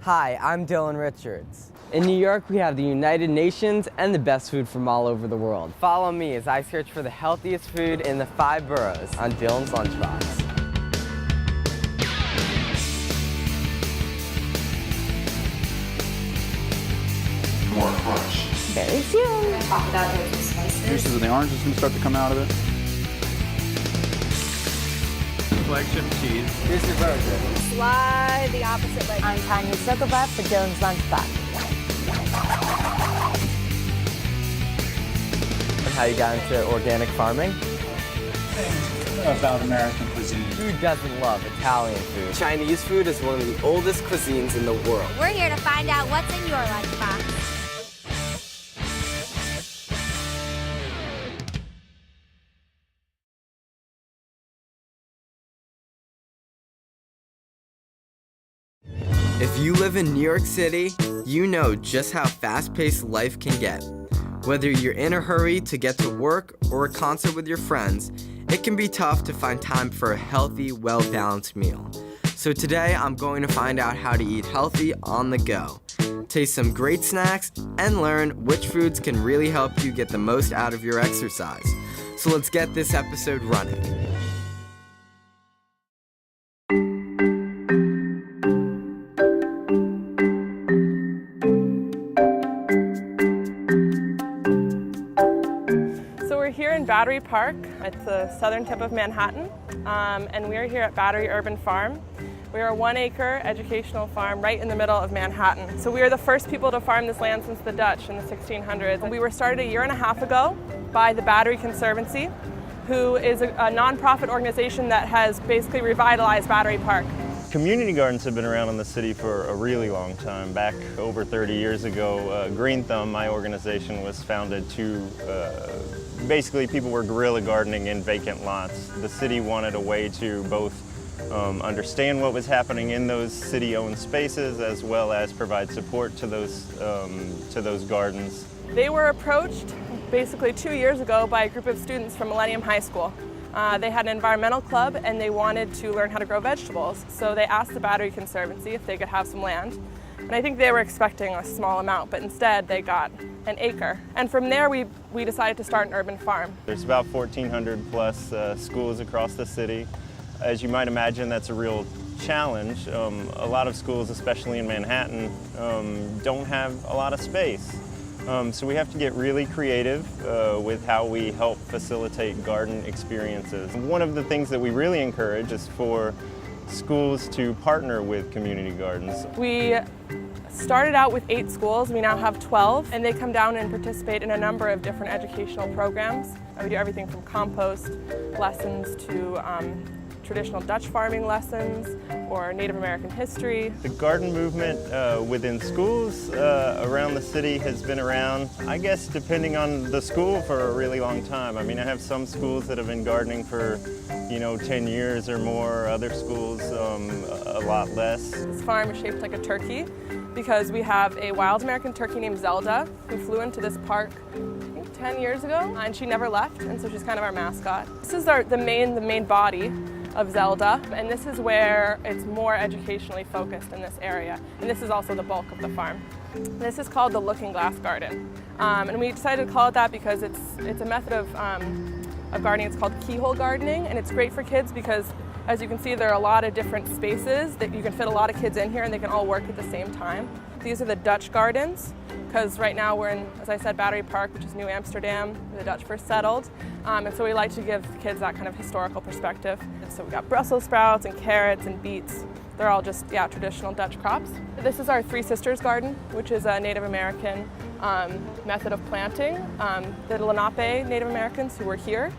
Hi, I'm Dylan Richards. In New York, we have the United Nations and the best food from all over the world. Follow me as I search for the healthiest food in the 5 boroughs on Dylan's Lunchbox. More crunch. Very soon. We're going to talk about those spices. Juices of the oranges going to start to come out of it. Flagship cheese. Here's your burger. Slide the opposite leg. I'm Tanya Zuckerbutt for Dylan's Lunchbox. And how you got into organic farming? About American cuisine. Who doesn't love Italian food? Chinese food is one of the oldest cuisines in the world. We're here to find out what's in your lunchbox. If you live in New York City, you know just how fast-paced life can get. Whether you're in a hurry to get to work or a concert with your friends, it can be tough to find time for a healthy, well-balanced meal. So today, I'm going to find out how to eat healthy on the go, taste some great snacks, and learn which foods can really help you get the most out of your exercise. So let's get this episode running. Battery Park at the southern tip of Manhattan, and we are here at Battery Urban Farm. We are a 1-acre educational farm right in the middle of Manhattan. So we are the first people to farm this land since the Dutch in the 1600s. We were started a year and a half ago by the Battery Conservancy, who is a nonprofit organization that has basically revitalized Battery Park. Community gardens have been around in the city for a really long time. Back over 30 years ago, Green Thumb, my organization, was founded to basically people were guerrilla gardening in vacant lots. The city wanted a way to both understand what was happening in those city-owned spaces as well as provide support to those gardens. They were approached basically 2 years ago by a group of students from Millennium High School. They had an environmental club and they wanted to learn how to grow vegetables. So they asked the Battery Conservancy if they could have some land. And I think they were expecting a small amount, but instead they got an acre. And from there we decided to start an urban farm. There's about 1,400 plus schools across the city. As you might imagine, that's a real challenge. A lot of schools, especially in Manhattan, don't have a lot of space. So we have to get really creative with how we help facilitate garden experiences. One of the things that we really encourage is for schools to partner with community gardens. We started out with 8 schools. We now have 12, and they come down and participate in a number of different educational programs. We do everything from compost lessons to traditional Dutch farming lessons or Native American history. The garden movement within schools around the city has been around, I guess, depending on the school, for a really long time. I mean, I have some schools that have been gardening for, 10 years or more, other schools a lot less. This farm is shaped like a turkey because we have a wild American turkey named Zelda who flew into this park 10 years ago, and she never left, and so she's kind of our mascot. This is the main body of Zelda, and this is where it's more educationally focused in this area, and this is also the bulk of the farm. This is called the Looking Glass Garden, and we decided to call it that because it's a method of gardening. It's called keyhole gardening, and it's great for kids because, as you can see, there are a lot of different spaces that you can fit a lot of kids in here, and they can all work at the same time. These are the Dutch gardens, because right now we're in, as I said, Battery Park, which is New Amsterdam, where the Dutch first settled. And so we like to give the kids that kind of historical perspective. So we've got Brussels sprouts and carrots and beets. They're all just, traditional Dutch crops. This is our Three Sisters garden, which is a Native American method of planting. The Lenape Native Americans who were here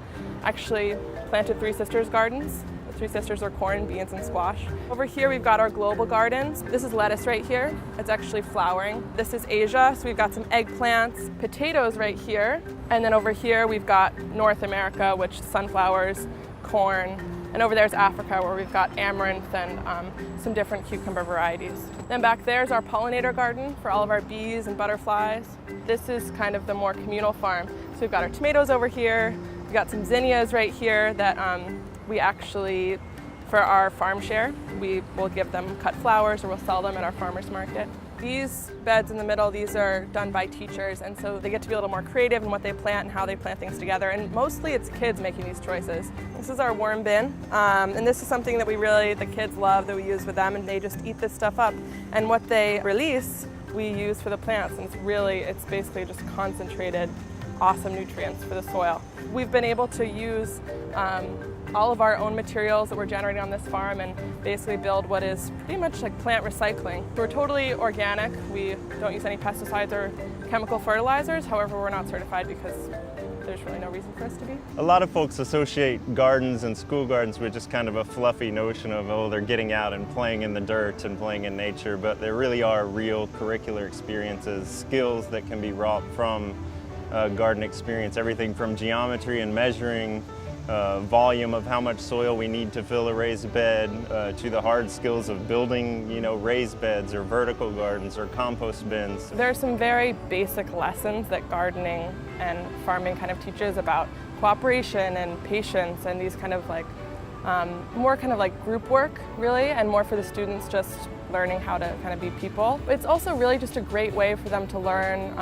actually planted Three Sisters gardens. Three Sisters are corn, beans, and squash. Over here we've got our global gardens. This is lettuce right here. It's actually flowering. This is Asia, so we've got some eggplants, potatoes right here. And then over here we've got North America, which is sunflowers, corn. And over there's Africa, where we've got amaranth and some different cucumber varieties. Then back there's our pollinator garden for all of our bees and butterflies. This is kind of the more communal farm. So we've got our tomatoes over here. We've got some zinnias right here that we actually For our farm share, we will give them cut flowers or we'll sell them at our farmers market. These beds in the middle, these are done by teachers, and so they get to be a little more creative in what they plant and how they plant things together, and mostly it's kids making these choices. This is our worm bin, and this is something that the kids love, that we use with them, and they just eat this stuff up. And what they release, we use for the plants, and it's basically just concentrated, awesome nutrients for the soil. We've been able to use all of our own materials that we're generating on this farm and basically build what is pretty much like plant recycling. We're totally organic. We don't use any pesticides or chemical fertilizers. However, we're not certified because there's really no reason for us to be. A lot of folks associate gardens and school gardens with just kind of a fluffy notion of, oh, they're getting out and playing in the dirt and playing in nature, but there really are real curricular experiences, skills that can be wrought from garden experience, everything from geometry and measuring volume of how much soil we need to fill a raised bed, to the hard skills of building, raised beds or vertical gardens or compost bins. There are some very basic lessons that gardening and farming kind of teaches about cooperation and patience and these kind of more kind of like group work really, and more for the students just learning how to kind of be people. It's also really just a great way for them to learn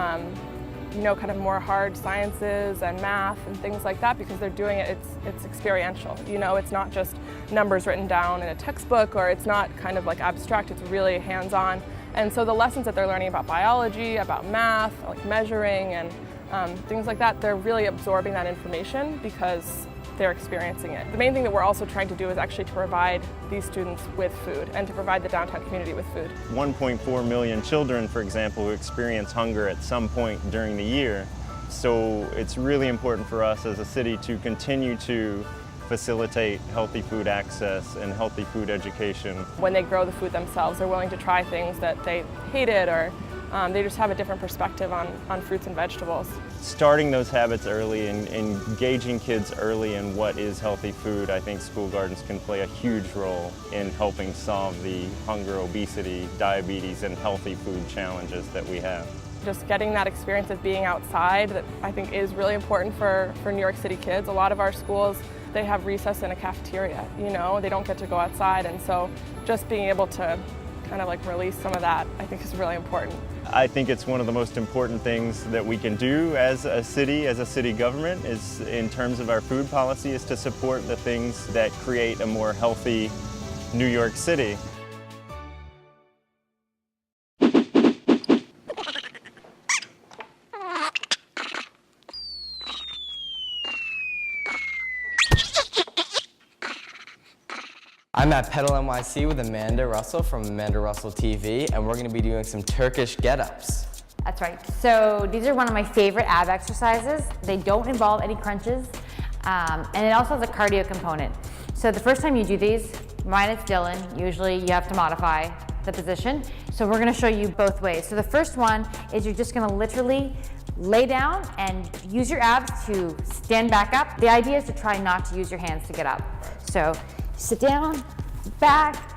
kind of more hard sciences and math and things like that, because they're doing it, it's experiential. It's not just numbers written down in a textbook, or it's not kind of like abstract, it's really hands-on. And so the lessons that they're learning about biology, about math, like measuring and things like that, they're really absorbing that information because they're experiencing it. The main thing that we're also trying to do is actually to provide these students with food and to provide the downtown community with food. 1.4 million children, for example, who experience hunger at some point during the year. So it's really important for us as a city to continue to facilitate healthy food access and healthy food education. When they grow the food themselves, they're willing to try things that they hated, or they just have a different perspective on fruits and vegetables. Starting those habits early and engaging kids early in what is healthy food, I think school gardens can play a huge role in helping solve the hunger, obesity, diabetes, and healthy food challenges that we have. Just getting that experience of being outside, that I think is really important for New York City kids. A lot of our schools, they have recess in a cafeteria, they don't get to go outside, and so just being able to kind of like release some of that, I think is really important. I think it's one of the most important things that we can do as a city government, is in terms of our food policy, is to support the things that create a more healthy New York City. I'm at Pedal NYC with Amanda Russell from Amanda Russell TV, and we're going to be doing some Turkish get-ups. That's right. So these are one of my favorite ab exercises. They don't involve any crunches, and it also has a cardio component. So the first time you do these, mine is Dylan. Usually you have to modify the position. So we're going to show you both ways. So the first one is you're just going to literally lay down and use your abs to stand back up. The idea is to try not to use your hands to get up. So sit down, back,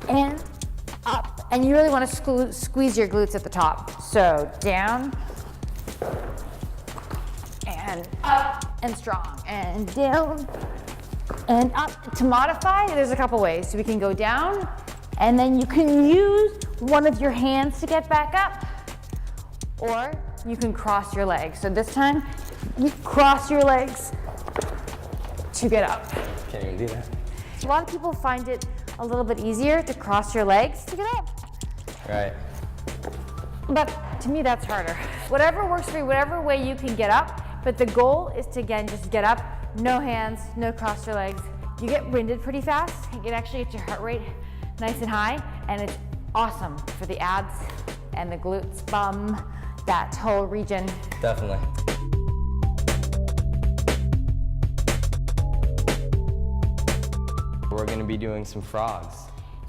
and up. And you really want to squeeze your glutes at the top. So down, and up, and strong, and down, and up. To modify, there's a couple ways. So we can go down, and then you can use one of your hands to get back up, or you can cross your legs. So this time, you cross your legs to get up. Can't even do that. A lot of people find it a little bit easier to cross your legs to get up. Right. But to me, that's harder. Whatever works for you, whatever way you can get up, but the goal is to, again, just get up, no hands, no cross your legs. You get winded pretty fast. You can actually get your heart rate nice and high, and it's awesome for the abs and the glutes, bum, that whole region. Definitely. We're going to be doing some frogs.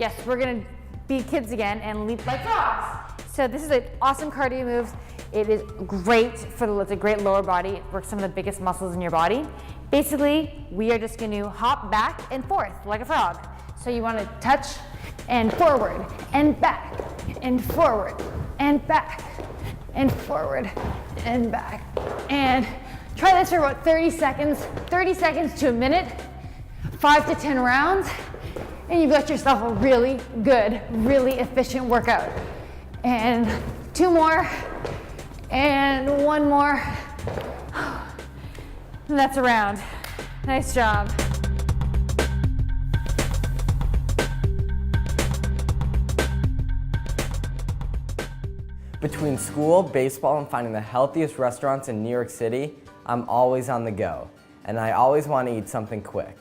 Yes, we're gonna be kids again and leap like frogs. So this is an awesome cardio move. It is great it's a great lower body. It works some of the biggest muscles in your body. Basically, we are just gonna hop back and forth like a frog. So you wanna touch and forward and back and forward and back and forward and back. And try this for about 30 seconds to a minute. 5 to 10 rounds, and you've got yourself a really good, really efficient workout. And 2 more, and 1 more. And that's a round. Nice job. Between school, baseball, and finding the healthiest restaurants in New York City, I'm always on the go, and I always want to eat something quick.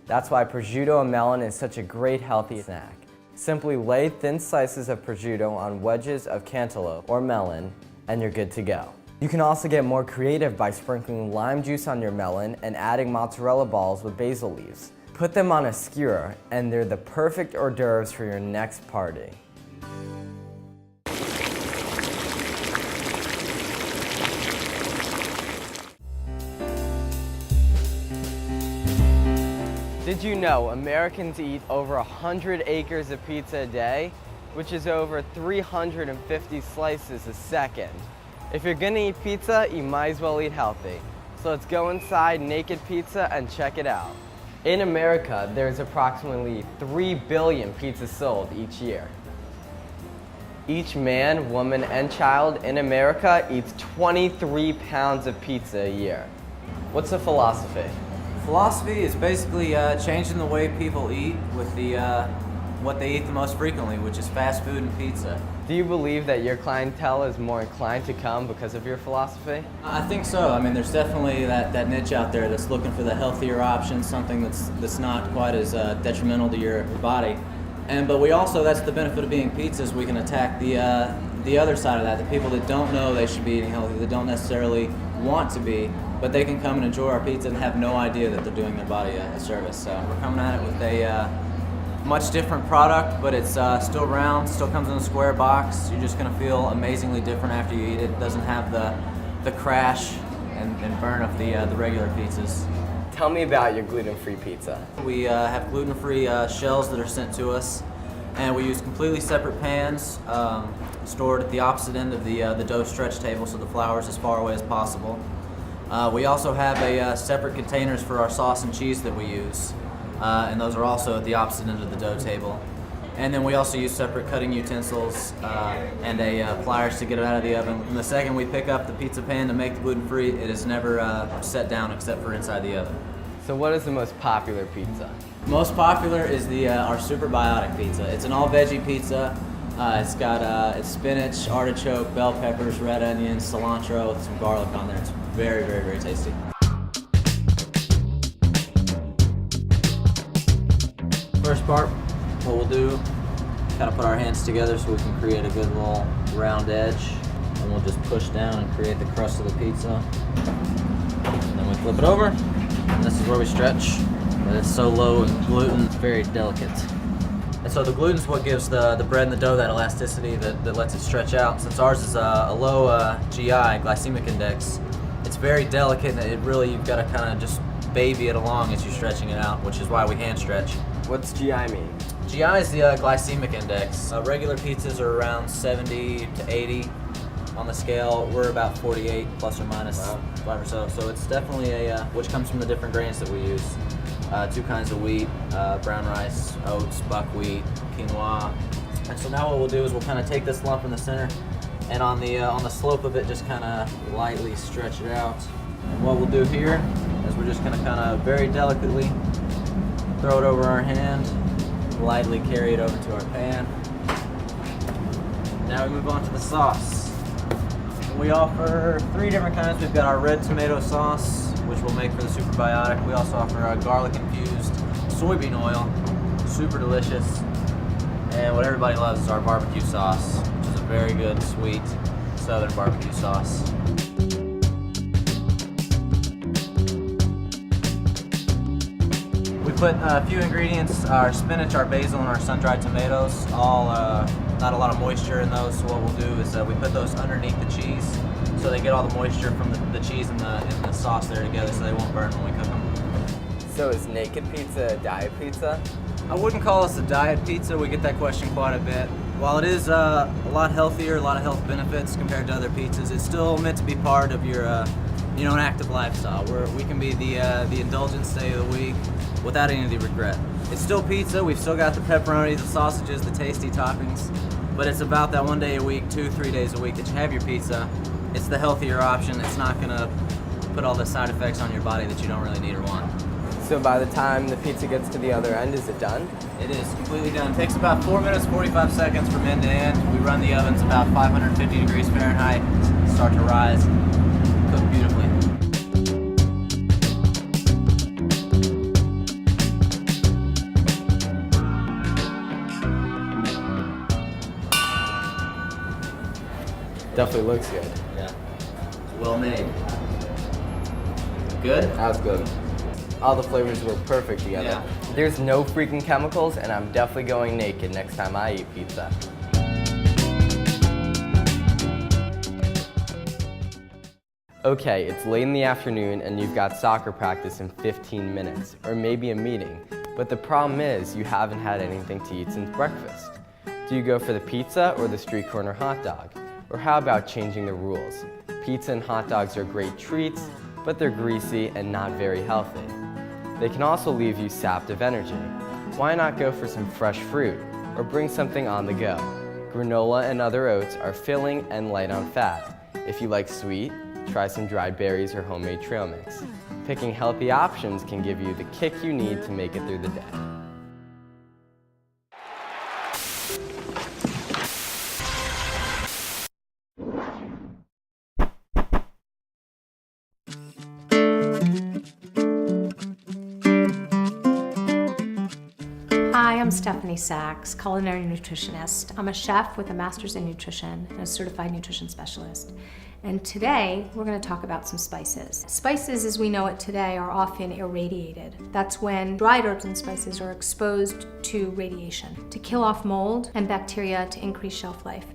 That's why prosciutto and melon is such a great healthy snack. Simply lay thin slices of prosciutto on wedges of cantaloupe or melon, and you're good to go. You can also get more creative by sprinkling lime juice on your melon and adding mozzarella balls with basil leaves. Put them on a skewer, and they're the perfect hors d'oeuvres for your next party. Did you know Americans eat over 100 acres of pizza a day, which is over 350 slices a second? If you're gonna eat pizza, you might as well eat healthy. So let's go inside Naked Pizza and check it out. In America, there's approximately 3 billion pizzas sold each year. Each man, woman, and child in America eats 23 pounds of pizza a year. What's the philosophy? Philosophy is basically changing the way people eat with what they eat the most frequently, which is fast food and pizza. Do you believe that your clientele is more inclined to come because of your philosophy? I think so. I mean, there's definitely that niche out there that's looking for the healthier option, something that's not quite as detrimental to your body. But we also, that's the benefit of being pizzas, we can attack the other side of that, the people that don't know they should be eating healthy, that don't necessarily want to be, but they can come and enjoy our pizza and have no idea that they're doing their body a service. So we're coming at it with a much different product, but it's still round, still comes in a square box. You're just gonna feel amazingly different after you eat it. It doesn't have the crash and burn of the regular pizzas. Tell me about your gluten-free pizza. We have gluten-free shells that are sent to us, and we use completely separate pans stored at the opposite end of the dough stretch table, so the flour is as far away as possible. We also have separate containers for our sauce and cheese that we use, and those are also at the opposite end of the dough table. And then we also use separate cutting utensils and pliers to get it out of the oven. And the second we pick up the pizza pan to make the gluten-free, it is never set down except for inside the oven. So what is the most popular pizza? Most popular is our super biotic pizza. It's an all-veggie pizza. It's got it's spinach, artichoke, bell peppers, red onions, cilantro, with some garlic on there. It's very, very, very tasty. First part, what we'll do, kind of put our hands together so we can create a good little round edge. And we'll just push down and create the crust of the pizza. And then we flip it over. And this is where we stretch. But it's so low in gluten, it's very delicate. And so the gluten is what gives the bread and the dough that elasticity that lets it stretch out. Since ours is a low GI, glycemic index, it's very delicate, and you've got to kind of just baby it along as you're stretching it out, which is why we hand stretch. What's GI mean? GI is the glycemic index. Regular pizzas are around 70 to 80 on the scale. We're about 48 plus or minus 5 or so. So it's definitely which comes from the different grains that we use. 2 kinds of wheat, brown rice, oats, buckwheat, quinoa. And so now what we'll do is we'll kind of take this lump in the center, and on the slope of it, just kind of lightly stretch it out. And what we'll do here is we're just going to kind of very delicately throw it over our hand, lightly carry it over to our pan. Now we move on to the sauce. We offer 3 different kinds. We've got our red tomato sauce, which we'll make for the super biotic. We also offer a garlic infused soybean oil, super delicious. And what everybody loves is our barbecue sauce, which is a very good, sweet, southern barbecue sauce. We put a few ingredients, our spinach, our basil, and our sun-dried tomatoes, all not a lot of moisture in those. So what we'll do is we put those underneath the cheese, so they get all the moisture from the cheese and the sauce there together, so they won't burn when we cook them. So is Naked Pizza a diet pizza? I wouldn't call us a diet pizza. We get that question quite a bit. While it is a lot healthier, a lot of health benefits compared to other pizzas, it's still meant to be part of your an active lifestyle. We can be the indulgence day of the week, without any of the regret. It's still pizza, we've still got the pepperoni, the sausages, the tasty toppings, but it's about that 1 day a week, 2-3 days a week that you have your pizza. It's the healthier option. It's not gonna put all the side effects on your body that you don't really need or want. So by the time the pizza gets to the other end, is it done? It is completely done. It takes about 4 minutes, 45 seconds from end to end. We run the ovens about 550 degrees Fahrenheit, start to rise, cook beautifully. Definitely looks good. Yeah. Well made. Good? That's good. All the flavors work perfect together. Yeah. There's no freaking chemicals, and I'm definitely going naked next time I eat pizza. Okay, it's late in the afternoon and you've got soccer practice in 15 minutes, or maybe a meeting. But the problem is you haven't had anything to eat since breakfast. Do you go for the pizza or the street corner hot dog? Or how about changing the rules? Pizza and hot dogs are great treats, but they're greasy and not very healthy. They can also leave you sapped of energy. Why not go for some fresh fruit, or bring something on the go? Granola and other oats are filling and light on fat. If you like sweet, try some dried berries or homemade trail mix. Picking healthy options can give you the kick you need to make it through the day. Hi, I'm Stephanie Sachs, culinary nutritionist. I'm a chef with a master's in nutrition and a certified nutrition specialist. And today, we're going to talk about some spices. Spices, as we know it today, are often irradiated. That's when dried herbs and spices are exposed to radiation to kill off mold and bacteria to increase shelf life.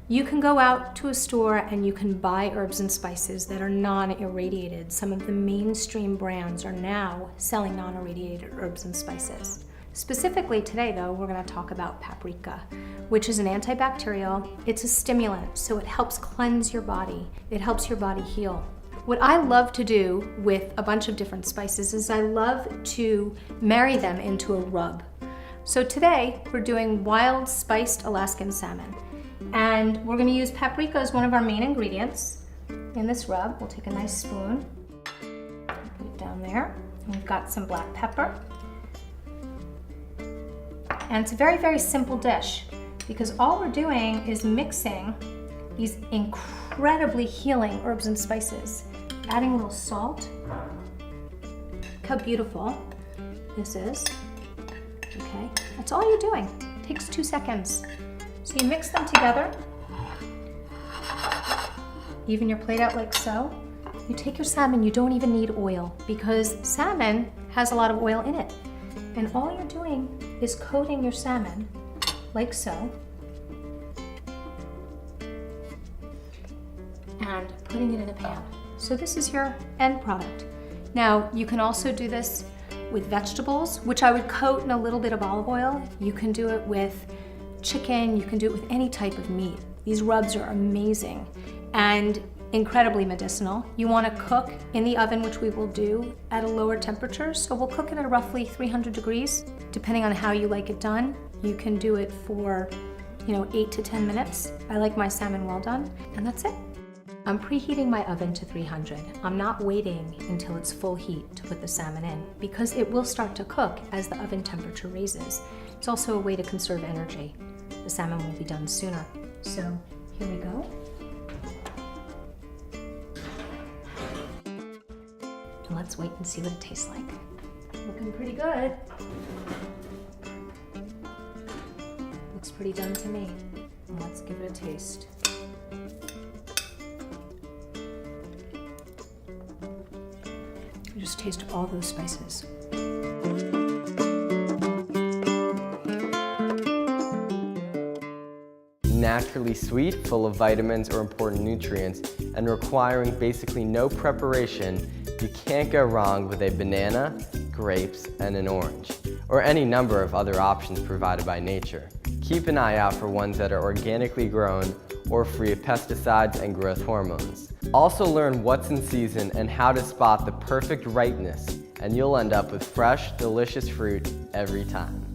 You can go out to a store and you can buy herbs and spices that are non-irradiated. Some of the mainstream brands are now selling non-irradiated herbs and spices. Specifically today though, we're going to talk about paprika, which is an antibacterial. It's a stimulant, so it helps cleanse your body. It helps your body heal. What I love to do with a bunch of different spices is I love to marry them into a rub. So today we're doing wild spiced Alaskan salmon. And we're going to use paprika as one of our main ingredients in this rub. We'll take a nice spoon, put it down there. And we've got some black pepper. And it's a very, very simple dish because all we're doing is mixing these incredibly healing herbs and spices. Adding a little salt. Look how beautiful this is. Okay, that's all you're doing. It takes 2 seconds. So you mix them together. Even your plate out like so. You take your salmon, you don't even need oil because salmon has a lot of oil in it. And all you're doing is coating your salmon like so and putting it in a pan. So this is your end product. Now you can also do this with vegetables, which I would coat in a little bit of olive oil. You can do it with chicken, you can do it with any type of meat. These rubs are amazing and incredibly medicinal. You want to cook in the oven, which we will do at a lower temperature. So we'll cook it at roughly 300 degrees, depending on how you like it done. You can do it for, 8 to 10 minutes. I like my salmon well done, and that's it. I'm preheating my oven to 300. I'm not waiting until it's full heat to put the salmon in because it will start to cook as the oven temperature raises. It's also a way to conserve energy. The salmon will be done sooner. So here we go. And let's wait and see what it tastes like. Looking pretty good. Looks pretty done to me. Let's give it a taste. Just taste all those spices. Naturally sweet, full of vitamins or important nutrients, and requiring basically no preparation, you can't go wrong with a banana, grapes, and an orange, or any number of other options provided by nature. Keep an eye out for ones that are organically grown or free of pesticides and growth hormones. Also learn what's in season and how to spot the perfect ripeness and you'll end up with fresh, delicious fruit every time.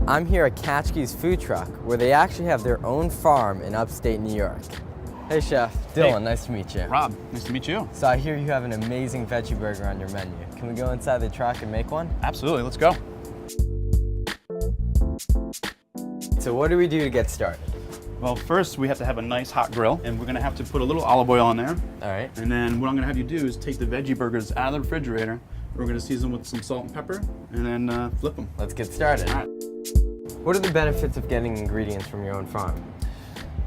I'm here at Katchkie's Food Truck, where they actually have their own farm in upstate New York. Hey Chef, Dylan, nice to meet you. Rob, nice to meet you. So I hear you have an amazing veggie burger on your menu. Can we go inside the truck and make one? Absolutely, let's go. So what do we do to get started? Well, first we have to have a nice hot grill, and we're gonna have to put a little olive oil on there. All right. And then what I'm gonna have you do is take the veggie burgers out of the refrigerator. We're gonna season with some salt and pepper, and then flip them. Let's get started. All right. What are the benefits of getting ingredients from your own farm?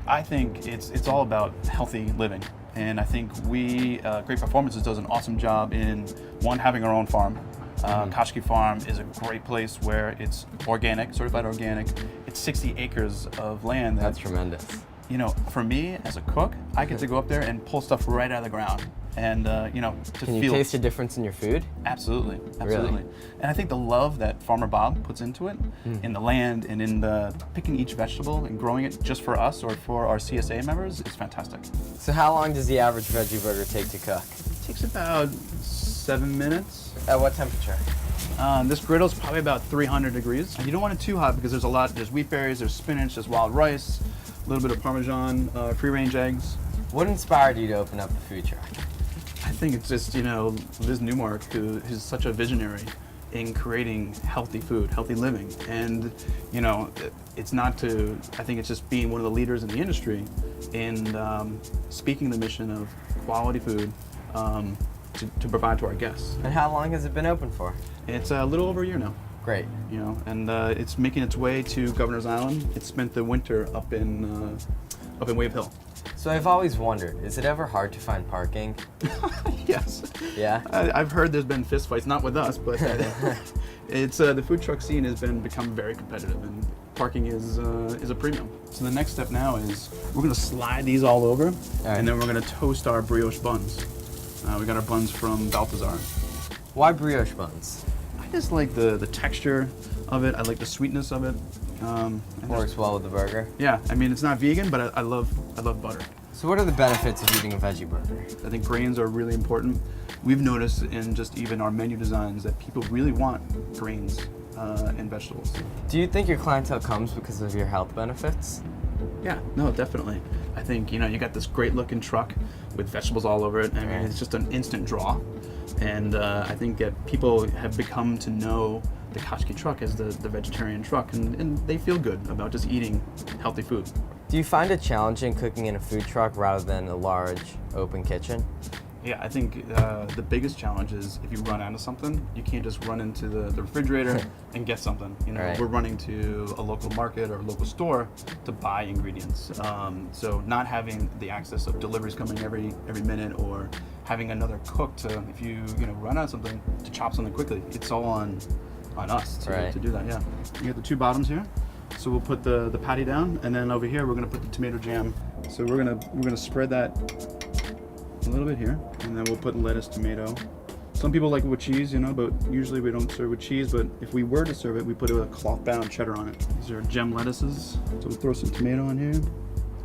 I think it's all about healthy living, and I think Great Performances does an awesome job in, one, having our own farm. Katchkie Farm is a great place where it's organic, certified organic. It's 60 acres of land. That's tremendous. You know, for me as a cook, I get to go up there and pull stuff right out of the ground, and you know, to Can you feel. taste a difference in your food? Absolutely, absolutely. Really? And I think the love that Farmer Bob puts into it, in the land and in the picking each vegetable and growing it just for us or for our CSA members, is fantastic. So how long does the average veggie burger take to cook? It takes about 7 minutes. At what temperature? This griddle is probably about 300 degrees. And you don't want it too hot because there's wheat berries, there's spinach, there's wild rice, a little bit of Parmesan, free-range eggs. What inspired you to open up the food truck? I think it's just, you know, Liz Newmark, who's such a visionary in creating healthy food, healthy living. And, you know, it's not to, I think it's just being one of the leaders in the industry in speaking the mission of quality food to provide to our guests. And how long has it been open for? It's a little over a year now. Great. You know, and it's making its way to Governor's Island. It spent the winter up in Wave Hill. So I've always wondered, is it ever hard to find parking? Yes. Yeah? I've heard there's been fistfights, not with us, but it's the food truck scene has become very competitive, and parking is a premium. So the next step now is we're gonna slide these all over, and then we're gonna toast our brioche buns. We got our buns from Balthazar. Why brioche buns? I just like the texture of it. I like the sweetness of it. Works well with the burger. Yeah, I mean, it's not vegan, but I love butter. So what are the benefits of eating a veggie burger? I think grains are really important. We've noticed in just even our menu designs that people really want grains and vegetables. Do you think your clientele comes because of your health benefits? Yeah, no, definitely. I think, you know, you got this great looking truck with vegetables all over it. I mean, it's just an instant draw. And I think that people have become to know the Katchkie truck as the vegetarian truck, and they feel good about just eating healthy food. Do you find it challenging cooking in a food truck rather than a large open kitchen? Yeah, I think the biggest challenge is if you run out of something, you can't just run into the refrigerator and get something. You know, we're running to a local market or a local store to buy ingredients. So not having the access of deliveries coming every minute, or having another cook to, if you run out of something, to chop something quickly. It's all on us to do that. Yeah, you got the two bottoms here. So we'll put the patty down, and then over here we're gonna put the tomato jam. So we're gonna spread that a little bit here, and then we'll put lettuce, tomato. Some people like it with cheese, you know, but usually we don't serve with cheese, but if we were to serve it, we put a cloth-bound cheddar on it. These are gem lettuces, so we'll throw some tomato on here.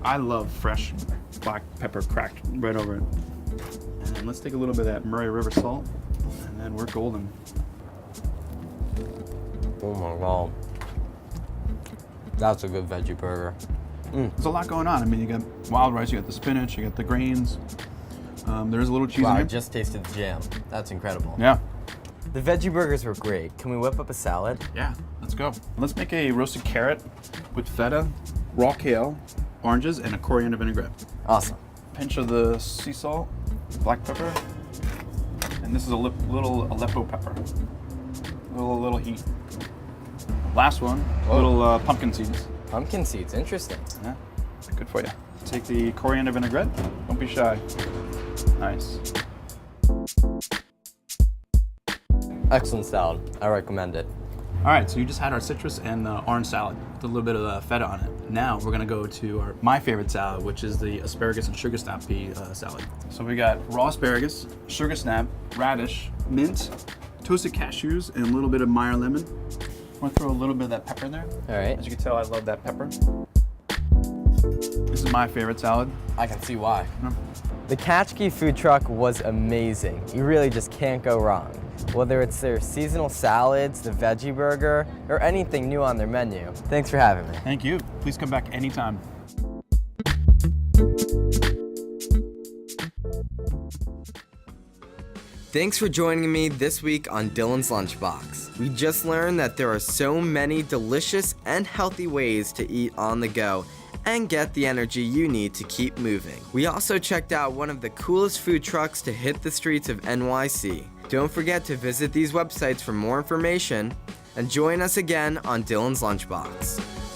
I love fresh black pepper cracked right over it. And then let's take a little bit of that Murray River salt, and then we're golden. Oh my God. That's a good veggie burger. There's a lot going on. I mean, you got wild rice, you got the spinach, you got the grains. There's a little cheese in Wow, I here. just tasted the jam. That's incredible. Yeah. The veggie burgers were great. Can we whip up a salad? Yeah, let's go. Let's make a roasted carrot with feta, raw kale, oranges, and a coriander vinaigrette. Awesome. Pinch of the sea salt, black pepper, and this is a little Aleppo pepper. Little heat. Last one, little pumpkin seeds. Pumpkin seeds, interesting. Yeah, good for you. Take the coriander vinaigrette. Don't be shy. Nice. Excellent salad. I recommend it. All right, so you just had our citrus and orange salad with a little bit of feta on it. Now we're gonna go to my favorite salad, which is the asparagus and sugar snap pea salad. So we got raw asparagus, sugar snap, radish, mint, toasted cashews, and a little bit of Meyer lemon. I'm gonna throw a little bit of that pepper in there. All right. As you can tell, I love that pepper. This is my favorite salad. I can see why. The Katchkie food truck was amazing. You really just can't go wrong. Whether it's their seasonal salads, the veggie burger, or anything new on their menu. Thanks for having me. Thank you. Please come back anytime. Thanks for joining me this week on Dylan's Lunchbox. We just learned that there are so many delicious and healthy ways to eat on the go and get the energy you need to keep moving. We also checked out one of the coolest food trucks to hit the streets of NYC. Don't forget to visit these websites for more information and join us again on Dylan's Lunchbox.